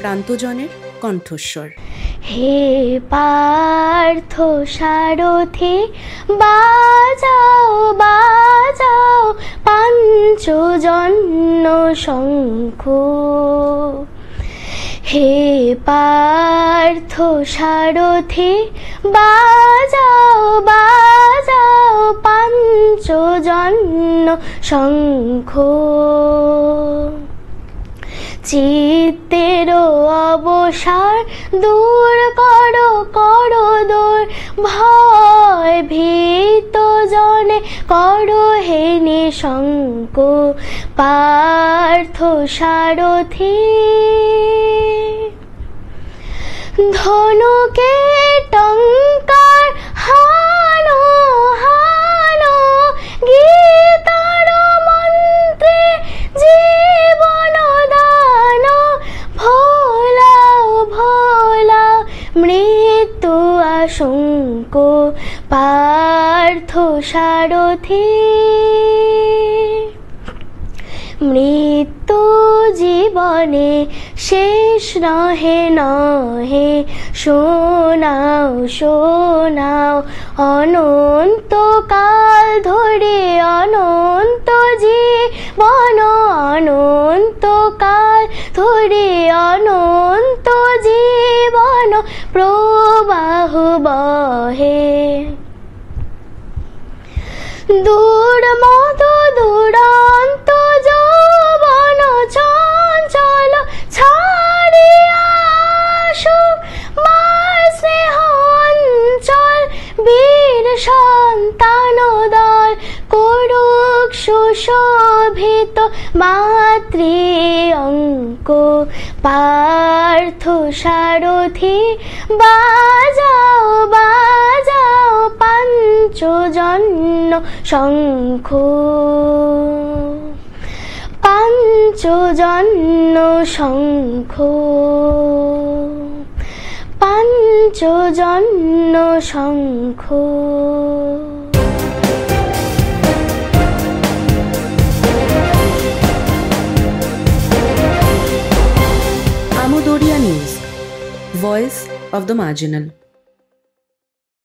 প্রান্তজনের কণ্ঠস্বর। হে পার্থ সারথি বাজাও বাজাও পাঞ্চজন্য শঙ্খ। হে পার্থ সারথি বাজাও বাজাও পাঞ্চজন্য শঙ্খ। চিত্তের অবসার দূর করো করো দূর, ভয় ভীত জনে করো হে নিঃশঙ্ক পার্থ সারথি। ধনুকে টঙ্কার হানো হানো, গীতার মন্ত্রে জীবন দান, ভোলাও ভোলাও মৃত্যু আশঙ্ক পার্থ সারথি। মৃত্যু জীবনে শেষ নহে নহে, শোনাও শোনাও অনন্তকাল ধরে অনন্ত জীবন, অনন্তকাল ধরে অনন্ত জীবন প্রবাহ বহে। দূর মদ দুরন্ত যৌবন চঞ্চল ছাড়িয়া আসুক মার স্নেহ অঞ্চল, বীর সন্তান দল করুক সুশোভিত মাতৃ অঙ্ক পার্থ সারথি বাজাও বাজাও পাঞ্চজন্য শঙ্খ। পাঞ্চজন্য শঙ্খ পাঞ্চজন্য শঙ্খ। Amodariya news, voice of the marginal.